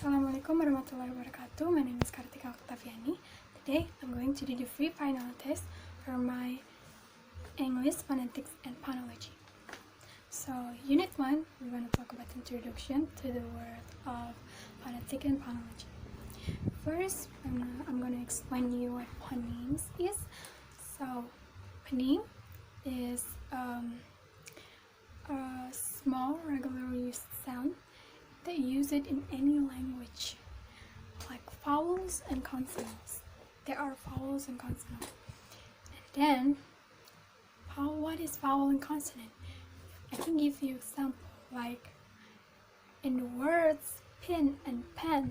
Assalamualaikum warahmatullahi wabarakatuh. My name is Kartika Octaviani. Today I'm going to do the free final test for my English, phonetics, and phonology. So, Unit 1, we're going to talk about introduction to the word of phonetic and phonology. First, I'm going to explain you what phonemes is. So, phoneme is a small, regularly used sound that use it in any language, like vowels and consonants. There are vowels and consonants. And then, what is vowel and consonant? I can give you example, like in the words pin and pen,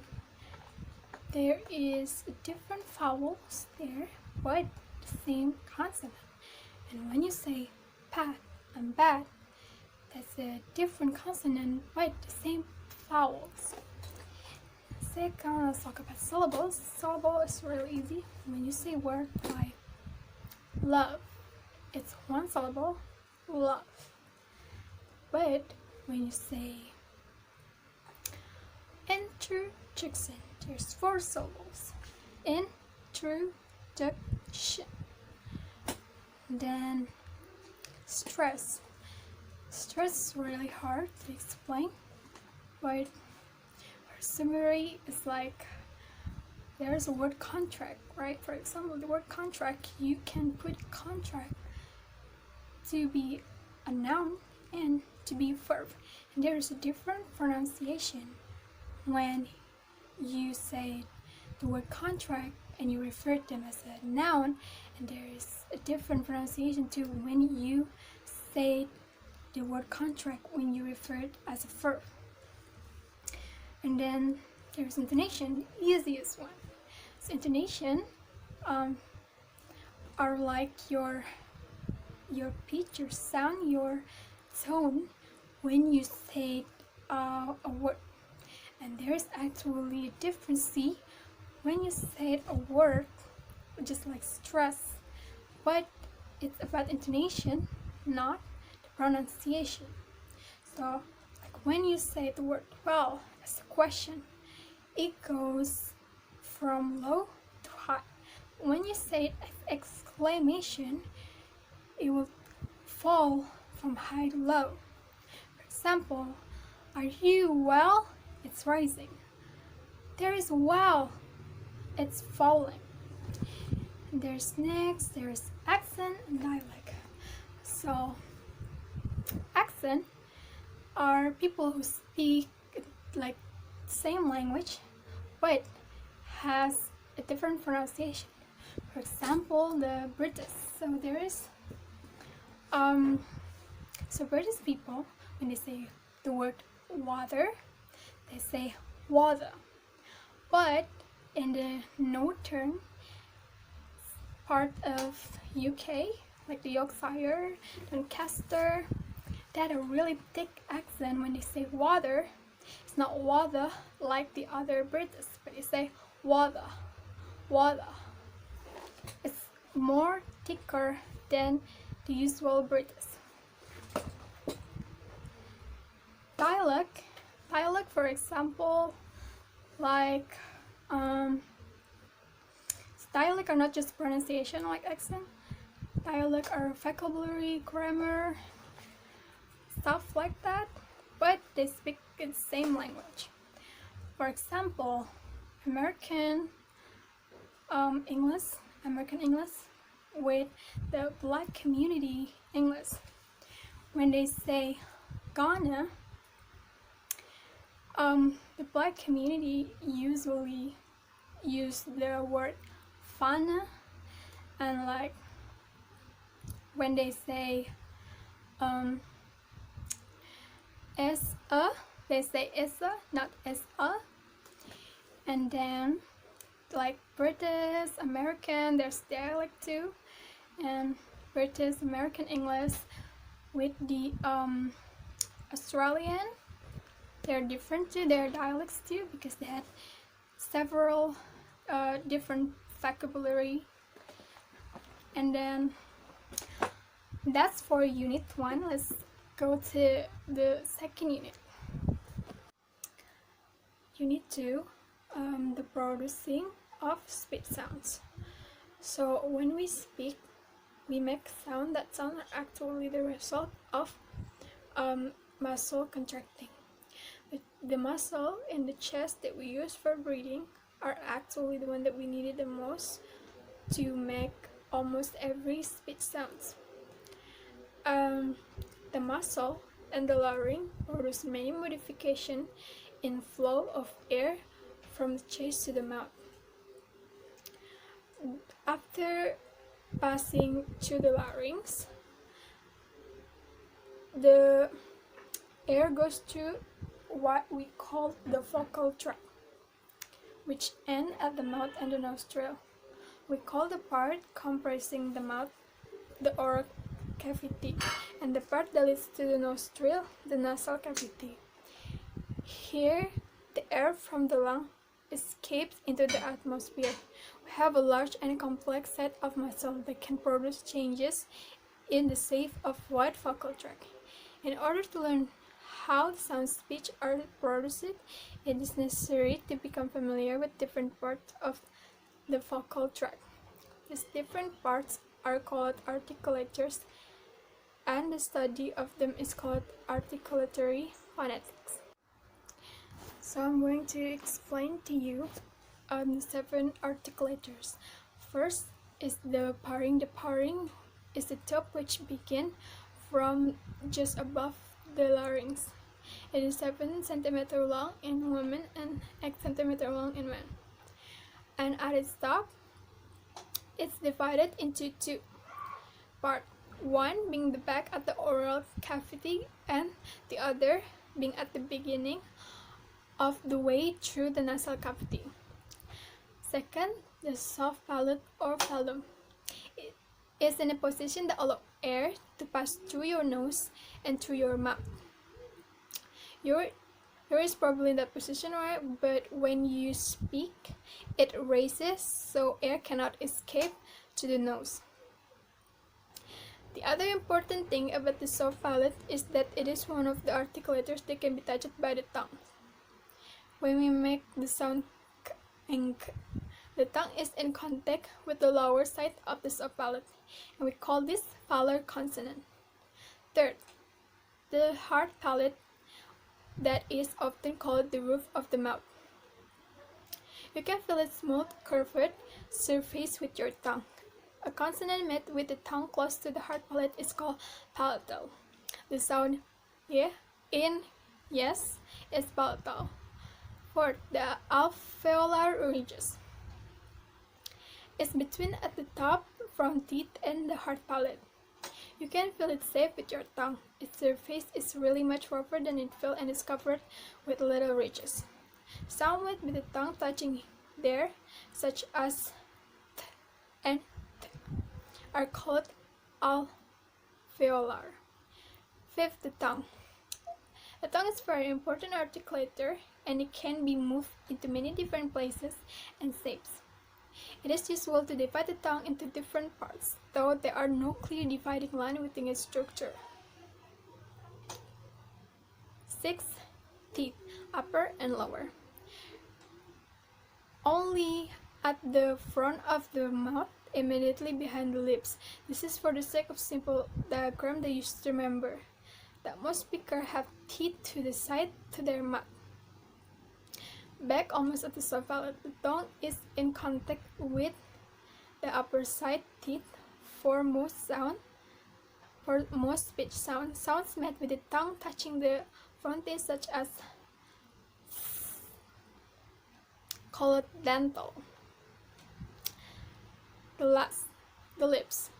there is different vowels there, but the same consonant. And when you say pat and bat, that's a different consonant, but the same vowels. Second, let's talk about syllables. Syllable is really easy. When you say word like love, it's one syllable, love. But when you say introduction, there's four syllables. Introduction. Then stress. Stress is really hard to explain, but for summary, it's like there's a word contract, right? For example, the word contract, you can put contract to be a noun and to be a verb. And there is a different pronunciation when you say the word contract and you refer to them as a noun, and there is a different pronunciation too when you say the word contract when you refer it as a verb. And then there's intonation, the easiest one. So intonation are like your pitch, your sound, your tone when you say a word. And there's actually a difference when you say a word, just like stress, but it's about intonation, not the pronunciation. So, like when you say the word well as a question, it goes from low to high. When you say it as exclamation, it will fall from high to low. For example, are you well? It's rising. There is well, it's falling. And there's accent and dialect. So accent are people who speak like same language but has a different pronunciation. For example, the British. So there is so British people, when they say the word water, they say water. But in the northern part of UK, like the Yorkshire, Doncaster, they had a really thick accent when they say water. It's not water like the other British, but they say water, water. It's more thicker than the usual British. Dialect, for example, like dialect are not just pronunciation like accent. Dialect are vocabulary, grammar, stuff like that, but they speak in the same language. For example, American English with the black community English. When they say Ghana, the black community usually use the word fana, and like when they say S-A, they say S-A, not S-A. And then like British, American, there's dialect too, and British, American English with the Australian, they're different too, they're dialects too, because they had several different vocabulary. And then that's for unit 1. Let's go to the second unit. Unit 2, the producing of speech sounds. So when we speak, we make sound that sound are actually the result of muscle contracting. The muscle in the chest that we use for breathing are actually the one that we needed the most to make almost every speech sounds. The muscle and the larynx produce many modifications in flow of air from the chest to the mouth. After passing to the larynx, the air goes to what we call the vocal tract, which end at the mouth and the nostril. We call the part comprising the mouth the oral cavity, and the part that leads to the nostril the nasal cavity. Here, the air from the lung escapes into the atmosphere. We have a large and complex set of muscles that can produce changes in the shape of what vocal tract. In order to learn how sound speech are produced, it is necessary to become familiar with different parts of the vocal tract. These different parts are called articulators, and the study of them is called articulatory phonetics. So I'm going to explain to you the 7 articulators. First is the pairing. The pairing is the top which begins from just above the larynx. It is 7 cm long in women and 8 cm long in men. And at its top, it's divided into 2 parts. One being the back at the oral cavity and the other being at the beginning of the way through the nasal cavity. Second, the soft palate or phallum. It is in a position that allows air to pass through your nose and through your mouth. Yours is probably in that position, right? But when you speak, it raises so air cannot escape to the nose. The other important thing about the soft palate is that it is one of the articulators that can be touched by the tongue. When we make the sound k and k, the tongue is in contact with the lower side of the soft palate, and we call this phalar consonant. Third, the hard palate, that is often called the roof of the mouth. You can feel its smooth, curved surface with your tongue. A consonant made with the tongue close to the hard palate is called palatal. The sound y in yes is palatal. Fourth, the alveolar ridges is between at the top front teeth and the hard palate. You can feel it safe with your tongue. Its surface is really much rougher than it feels and is covered with little ridges. Sound made with the tongue touching there, such as th and th, are called alveolar. Fifth, the tongue. The tongue is a very important articulator, and it can be moved into many different places and shapes. It is useful to divide the tongue into different parts, though there are no clear dividing line within its structure. 6. Teeth, upper and lower. Only at the front of the mouth, immediately behind the lips. This is for the sake of simple diagram that you should remember that most speakers have teeth to the side to their mouth. Back almost at the soft palate, the tongue is in contact with the upper side teeth for most speech sounds. Sounds made with the tongue touching the front teeth, such as called dental. The lips.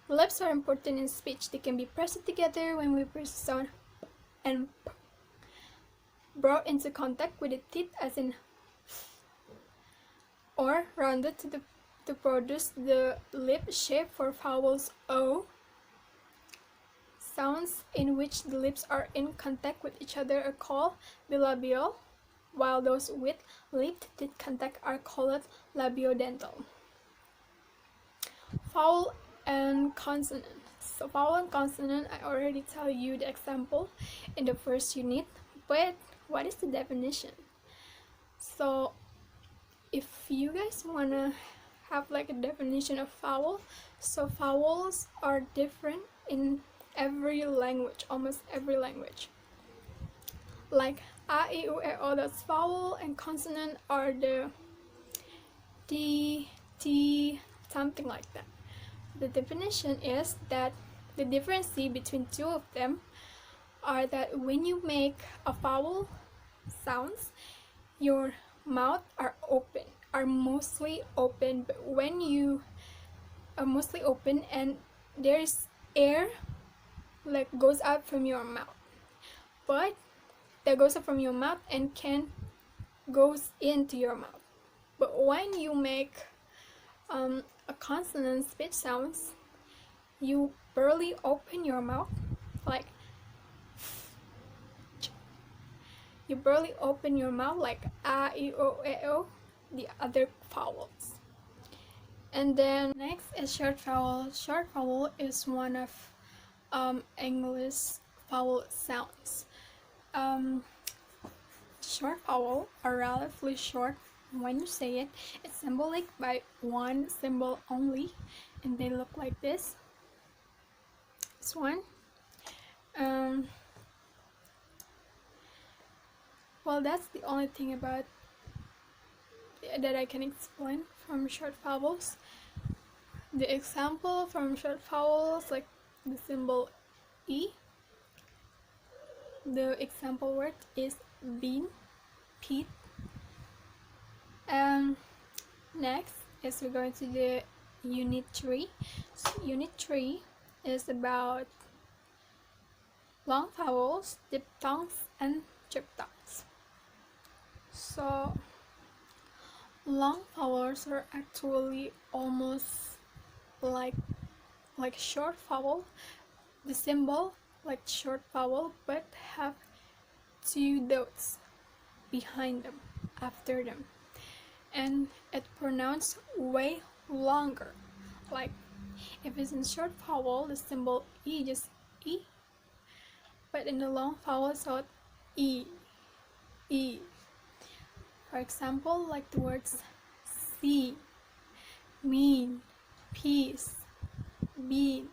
The lips are important in speech. They can be pressed together when we press the sound and brought into contact with the teeth, as in, or rounded to produce the lip shape for vowels O. Sounds in which the lips are in contact with each other are called bilabial, while those with lip teeth contact are called labiodental. Vowel and consonant. So vowel and consonant, I already tell you the example in the first unit, but what is the definition? So if you guys wanna have like a definition of vowel, so vowels are different in every language, almost every language. Like a, e, u, e, o, that's vowel, and consonant are the d, t, something like that. The definition is that the difference between two of them are that when you make a vowel sounds, your mouth are mostly open, but when you are mostly open and there's air like goes out from your mouth, but that goes up from your mouth and can goes into your mouth. But when you make a consonant speech sounds, you barely open your mouth, like you barely open your mouth like a, e, o, e, o, the other vowels. And then next is short vowel. Short vowel is one of English vowel sounds. Short vowel are relatively short when you say it. It's symbolic by one symbol only, and they look like this. This one. Well, that's the only thing about that I can explain from short vowels. The example from short vowels, like the symbol E, the example word is bean, peat. Next is we're going to the unit 3. So unit 3 is about long vowels, diphthongs, and triphthongs. So long vowels are actually almost like short vowel, the symbol like short vowel, but have two dots behind them, after them, and it pronounced way longer. Like if it's in short vowel, the symbol E just E, but in the long vowel so E, E. For example, like the words see, mean, peace, bean.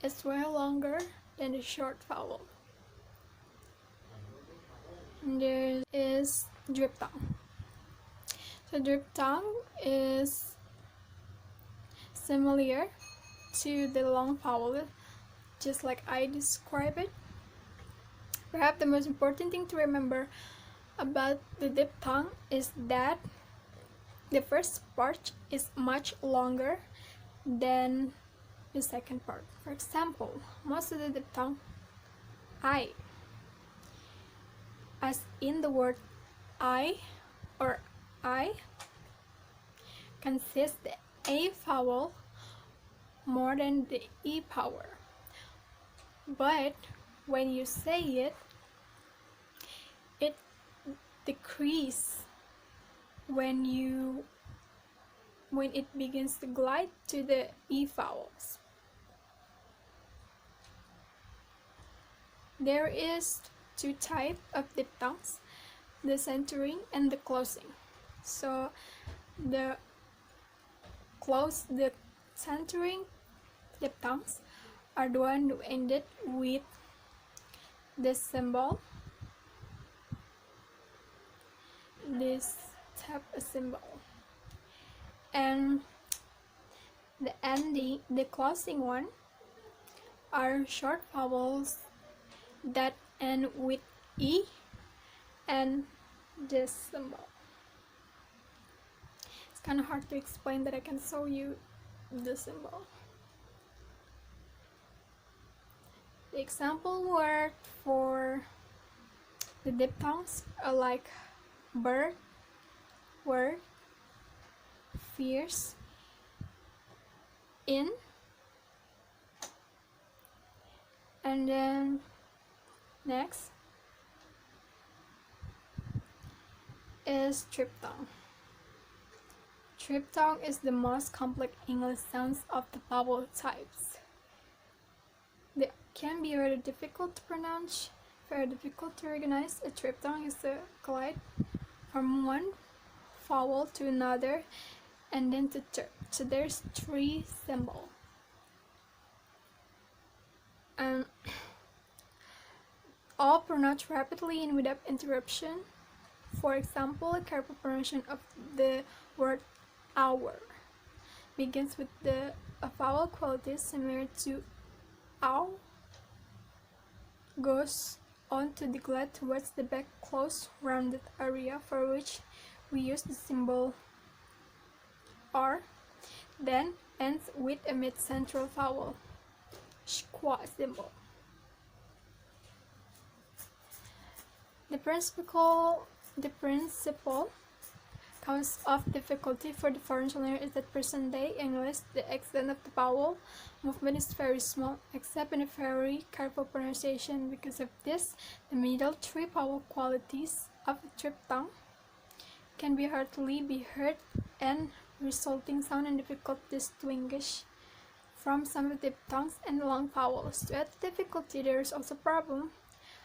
It's way longer than the short vowel. And there is diphthong. So diphthong is similar to the long vowel, just like I describe it. Perhaps the most important thing to remember about the diphthong is that the first part is much longer than the second part. For example, most of the diphthong I, as in the word I or I, consists the A vowel more than the E power. But when you say it, it decreases when it begins to glide to the E vowels. There is two types of diphthongs, the centering and the closing. So the centering diphthongs are the one who ended with this symbol, this type of symbol, and the closing one are short vowels that end with E and this symbol. It's kind of hard to explain, that I can show you the symbol. The example word for the diphthongs are like bird, word, fierce, in, and then next is triphthong. Triphthong is the most complex English sounds of the vowel types. They can be very difficult to pronounce. very difficult to recognize. A triphthong is a glide from one vowel to another and then to third. So there's three symbols. And all pronounced rapidly and without interruption. For example, a careful pronunciation of the word hour begins with a vowel quality similar to ow, goes on to the glide towards the back close rounded area for which we use the symbol R, then ends with a mid-central vowel, schwa symbol. The principal cause of difficulty for the foreign learner is that present-day English, the extent of the vowel movement is very small, except in a very careful pronunciation. Because of this, the middle three vowel qualities of the triphthong can hardly be heard, and resulting sound and difficult to distinguish from some of the diphthongs and long vowels. To add difficulty, there is also a problem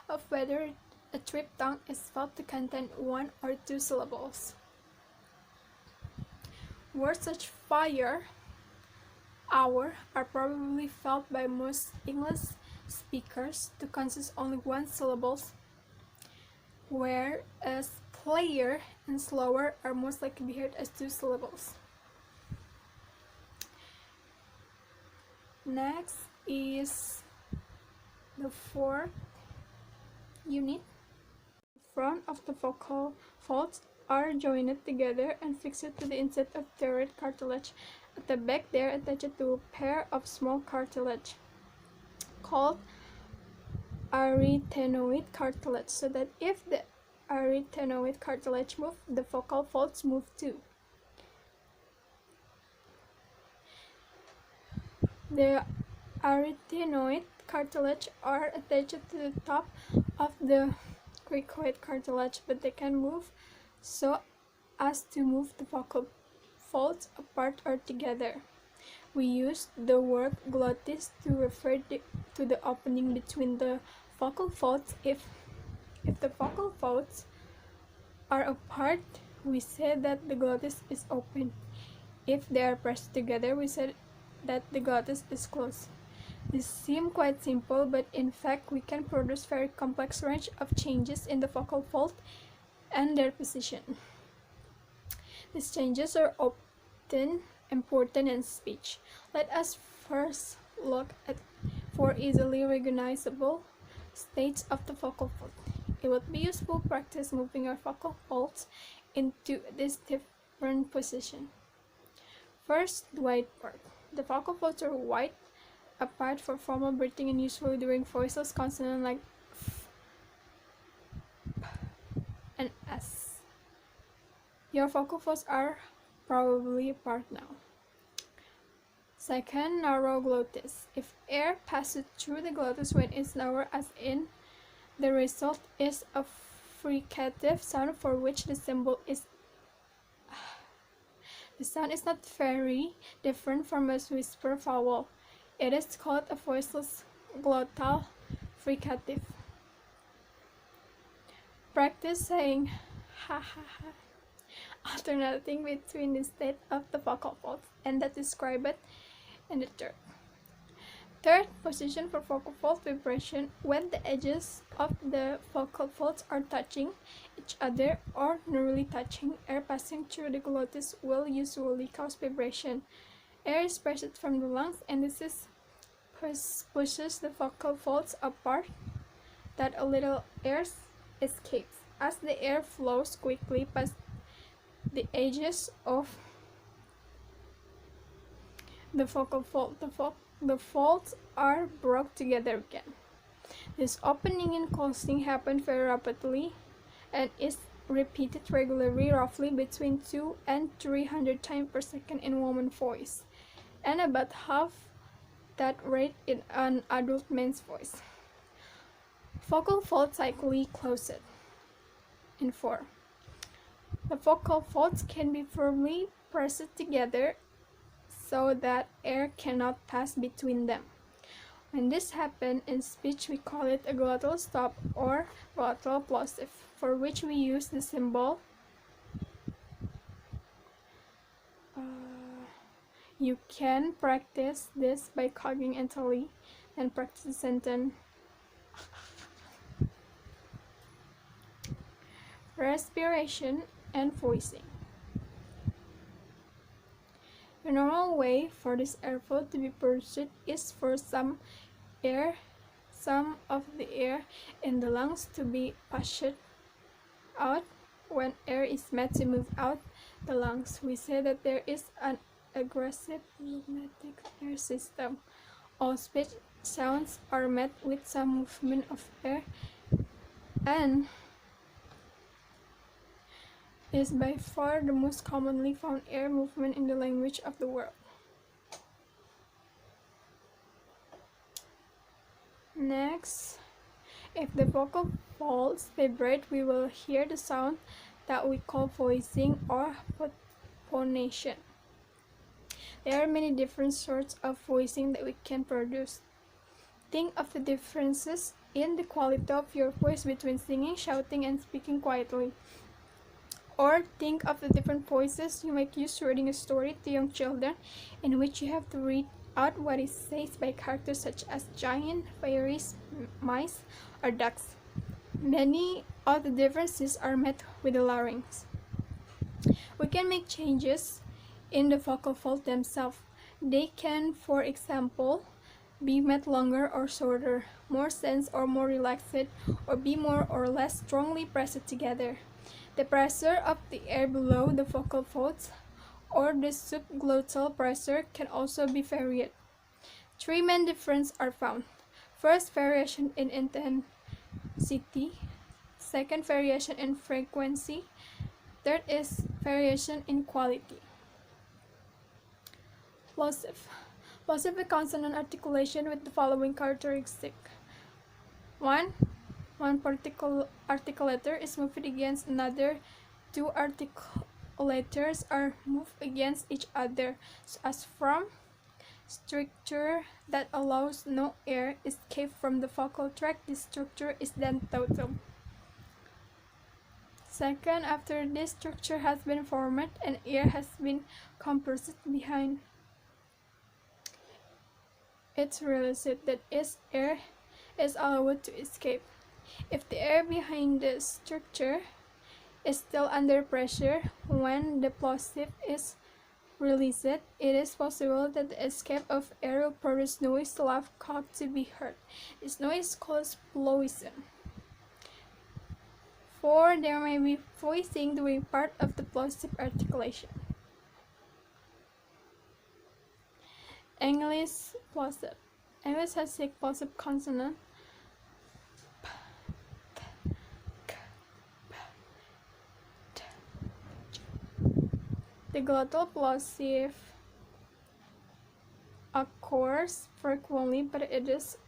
of whether a triphthong is felt to contain one or two syllables. Words such fire, hour are probably felt by most English speakers to consist only one syllable, whereas player and slower are most likely to be heard as two syllables. Next is the fourth unit. The front of the vocal folds are joined together and fixed to the inside of the third cartilage. At the back they are attached to a pair of small cartilage called arytenoid cartilage, so that if the arytenoid cartilage moves, the vocal folds move too. The arytenoid cartilage are attached to the top of the cricoid cartilage, but they can move so as to move the vocal folds apart or together. We use the word glottis to refer to the opening between the vocal folds. If the vocal folds are apart, we say that the glottis is open. If they are pressed together, we say that the glottis is closed. This seems quite simple, but in fact we can produce very complex range of changes in the vocal fold and their position. These changes are often important in speech. Let us first look at four easily recognizable states of the vocal fold. It would be useful to practice moving our vocal folds into this different position. First, the wide part. The vocal folds are wide apart for formal breathing and usually during voiceless consonants like f, p, and s. Your vocal folds are probably apart now. Second, narrow glottis. If air passes through the glottis when it's narrow as in, the result is a fricative sound for which the symbol is. The sound is not very different from a whisper vowel. It is called a voiceless glottal fricative. Practice saying ha ha ha, alternating between the state of the vocal folds and that described in the third position for vocal fold vibration. When the edges of the vocal folds are touching each other or nearly touching, air passing through the glottis will usually cause vibration. Air is pressed from the lungs, and this pushes the vocal folds apart that a little air escapes. As the air flows quickly past the edges of the vocal fold, the folds are brought together again. This opening and closing happen very rapidly and is repeated regularly, roughly between 200 and 300 times per second in woman's voice, and about half that rate in an adult man's voice. Vocal folds cyclically closed. In 4. The vocal folds can be firmly pressed together so that air cannot pass between them. When this happens in speech, we call it a glottal stop or glottal plosive, for which we use the symbol. You can practice this by coging mentally and practice the sentence. Respiration and voicing. The normal way for this airflow to be pursued is for some of the air in the lungs to be pushed out. When air is meant to move out the lungs, we say that there is an aggressive rheumatic air system. All speech sounds are met with some movement of air and is by far the most commonly found air movement in the language of the world. Next, if the vocal folds vibrate, we will hear the sound that we call voicing or phonation. There are many different sorts of voicing that we can produce. Think of the differences in the quality of your voice between singing, shouting, and speaking quietly. Or think of the different voices you might use reading a story to young children, in which you have to read out what is said by characters such as giant, fairies, mice, or ducks. Many of the differences are met with the larynx. We can make changes in the vocal folds themselves. They can, for example, be made longer or shorter, more tense or more relaxed, or be more or less strongly pressed together. The pressure of the air below the vocal folds or the subglottal pressure can also be varied. Three main differences are found. First, variation in intensity. Second, variation in frequency. Third is variation in quality. Plosive. Plosive is consonant articulation with the following characteristic. 1. One particular articulator is moved against another. Two articulators are moved against each other, so as from structure that allows no air escape from the vocal tract. This structure is then total. Second, after this structure has been formed and air has been compressed behind, it's released, that is, air is allowed to escape. If the air behind the structure is still under pressure when the plosive is released, it is possible that the escape of air will produce noise loud enough to be heard. This noise is called plosive. 4. There may be voicing during part of the plosive articulation. English plosive. English has 6 plosive consonants. The glottal plosive occurs frequently, but it is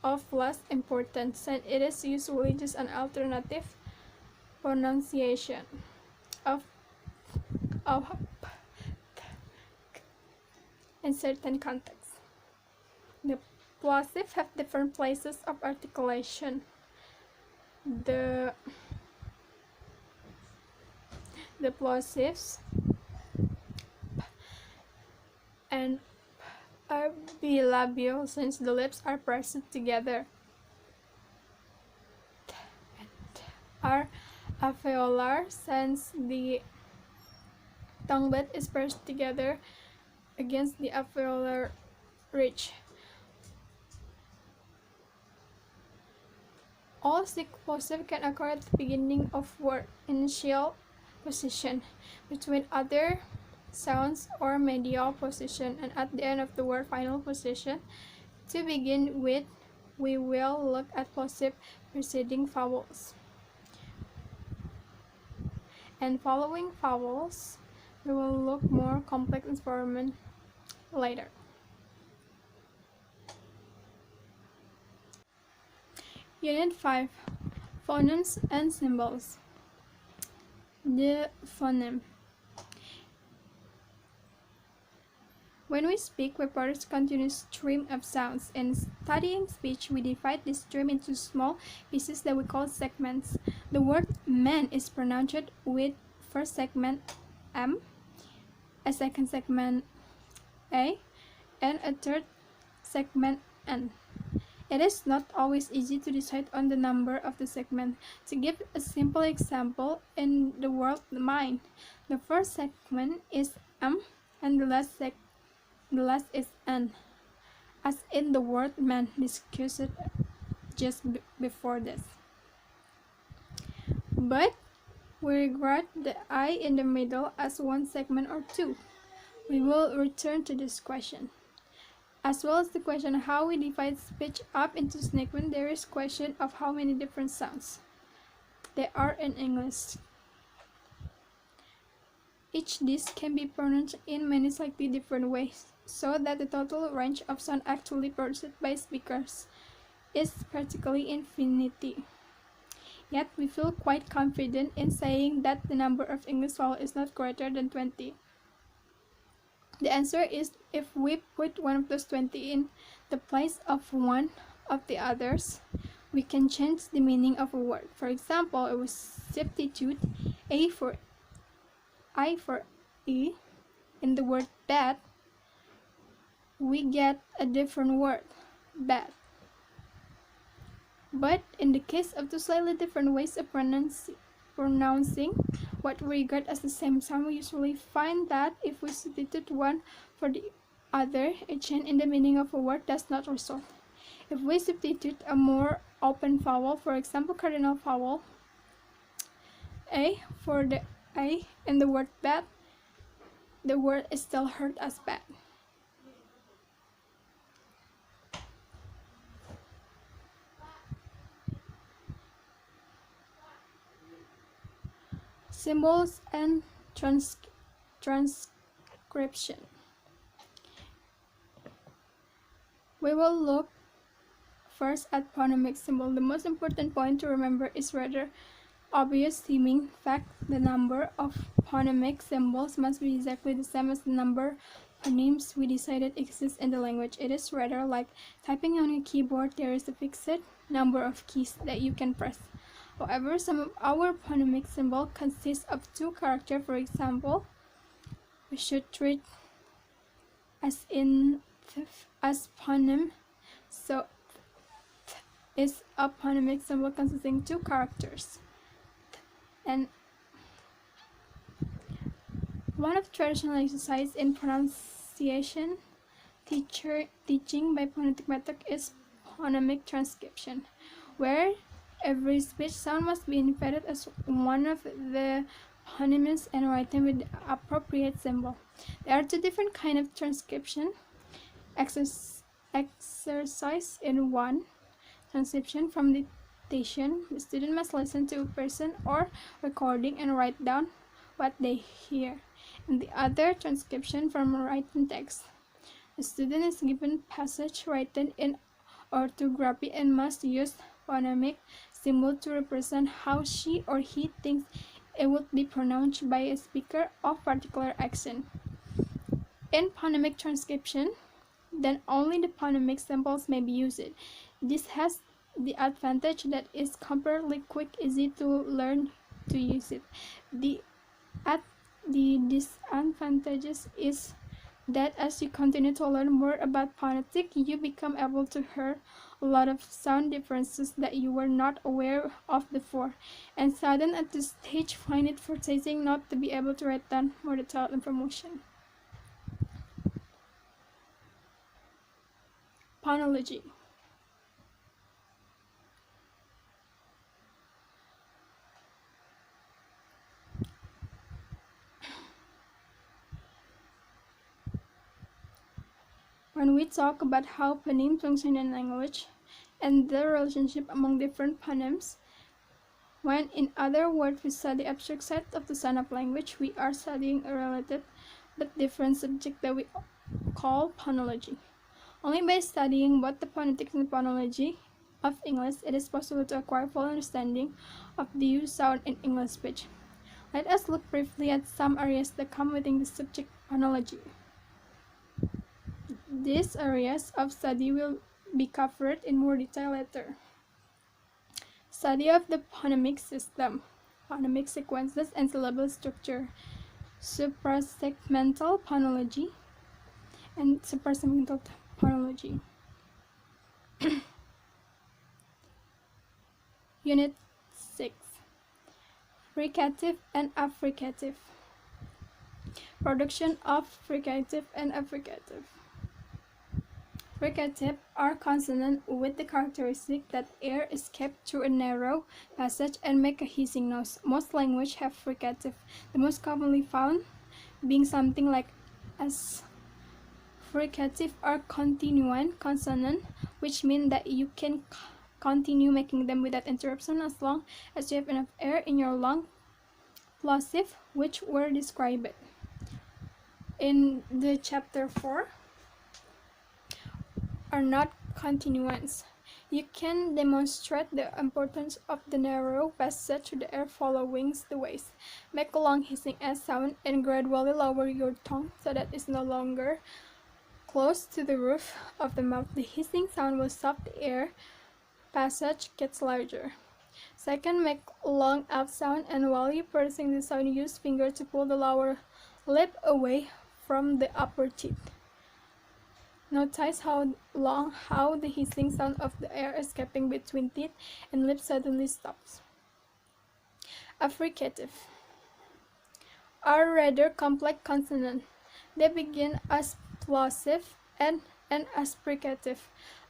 of less importance, and it is usually just an alternative pronunciation of in certain contexts. The plosive have different places of articulation. The plosives and are bilabial since the lips are pressed together. Are alveolar since the tongue bed is pressed together against the alveolar ridge. All 6 plosive can occur at the beginning of word initial position, between other sounds or medial position, and at the end of the word final position. To begin with, we will look at plosive preceding vowels. And following vowels, we will look more complex information later. Unit 5. Phonemes and symbols. The phoneme. When we speak, we produce continuous stream of sounds. In studying speech, we divide this stream into small pieces that we call segments. The word man is pronounced with first segment M, a second segment A, and a third segment N. It is not always easy to decide on the number of the segment. To give a simple example, in the word mine, the first segment is M and the last is N, as in the word man discussed just before this. But we regard the I in the middle as one segment or two. We will return to this question. As well as the question how we divide speech up into segments, there is question of how many different sounds there are in English. Each disk can be pronounced in many slightly different ways, so that the total range of sound actually produced by speakers is practically infinity. Yet we feel quite confident in saying that the number of English vowels is not greater than 20. The answer is if we put one of those 20 in the place of one of the others, we can change the meaning of a word. For example, if we substitute I for E in the word bad, we get a different word, bad. But in the case of two slightly different ways of pronouncing what we regard as the same sound, we usually find that if we substitute one for the other, a change in the meaning of a word does not result. If we substitute a more open vowel, for example cardinal vowel A for the A in the word bad, the word is still heard as bad. Symbols and transcription. We will look first at phonemic symbol. The most important point to remember is rather obvious seeming fact: the number of phonemic symbols must be exactly the same as the number of phonemes we decided exist in the language. It is rather like typing on a keyboard. There is a fixed number of keys that you can press. However, some of our phonemic symbols consist of two characters. For example, we should treat as phoneme. So is a phonemic symbol consisting two characters. And one of the traditional exercises in pronunciation teaching by phonetic method is phonemic transcription, where every speech sound must be inputted as one of the phonemes and written with the appropriate symbol. There are two different kinds of transcription. Exercise in one, transcription from dictation. The student must listen to a person or recording and write down what they hear. And the other, transcription from written text. The student is given passage written in orthography and must use phonemic symbol to represent how she or he thinks it would be pronounced by a speaker of particular accent. In phonemic transcription, then only the phonemic symbols may be used. This has the advantage that it's comparatively quick, easy to learn to use it. The disadvantages is that as you continue to learn more about phonetic, you become able to hear a lot of sound differences that you were not aware of before, and sudden at this stage find it frustrating not to be able to write down more detailed information. Phonology. When we talk about how phonemes function in language and the relationship among different phonemes, when in other words we study abstract side of the sound of language, we are studying a related but different subject that we call phonology. Only by studying both the phonetics and phonology of English, it is possible to acquire full understanding of the use sound in English speech. Let us look briefly at some areas that come within the subject phonology. These areas of study will be covered in more detail later. Study of the phonemic system, phonemic sequences and syllable structure, suprasegmental phonology, and suprasegmental phonology. Unit 6. Fricative and affricative. Production of fricative and affricative. Fricative are consonants with the characteristic that air is kept through a narrow passage and make a hissing noise. Most languages have fricative, the most commonly found being something like S. Fricative are continuant consonants, which mean that you can continue making them without interruption as long as you have enough air in your lung. Plosive, which were described in the chapter 4, are not continuants. You can demonstrate the importance of the narrow passage to the air following the waist. Make a long hissing S sound and gradually lower your tongue so that it's no longer close to the roof of the mouth. The hissing sound will stop the air passage gets larger. Second, make a long F sound, and while you're producing the sound, use finger to pull the lower lip away from the upper teeth. Notice how the hissing sound of the air escaping between teeth and lips suddenly stops. Affricative are rather complex consonants. They begin as plosive and as fricative.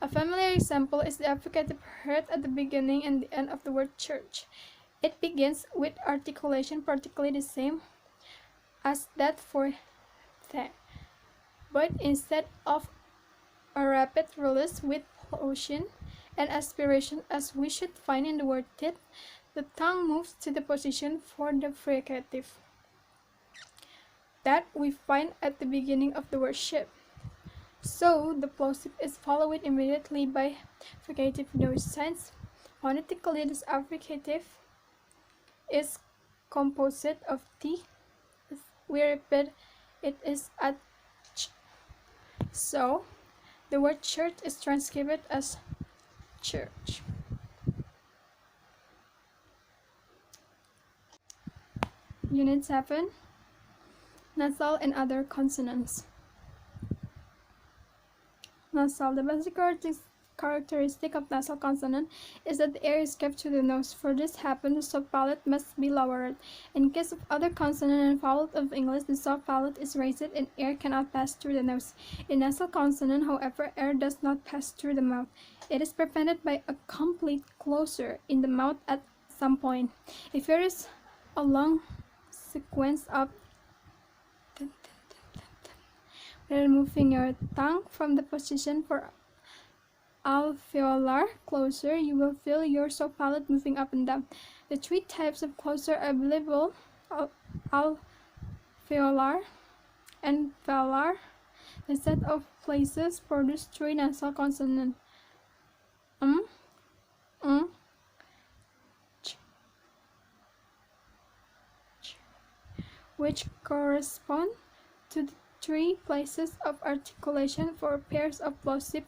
A familiar example is the affricative heard at the beginning and the end of the word church. It begins with articulation practically the same as that for the, but instead of a rapid release with plosive and aspiration as we should find in the word teeth, the tongue moves to the position for the fricative that we find at the beginning of the word ship. So the plosive is followed immediately by fricative noise signs. Phonetically, this affricative is composed of T. We repeat it is a ch. So the word church is transcribed as church. Unit 7. Nasal and other consonants. Nasal. The basic characteristic of nasal consonant is that the air is kept through the nose. For this to happen, the soft palate must be lowered. In case of other consonant and vowel of English, the soft palate is raised and air cannot pass through the nose. In nasal consonant, however, air does not pass through the mouth. It is prevented by a complete closure in the mouth at some point. If there is a long sequence of removing your tongue from the position for alveolar closure, you will feel your soft palate moving up and down. The three types of closure are available: alveolar and velar. The set of places produce three nasal consonants: ch, which correspond to the three places of articulation for pairs of plosive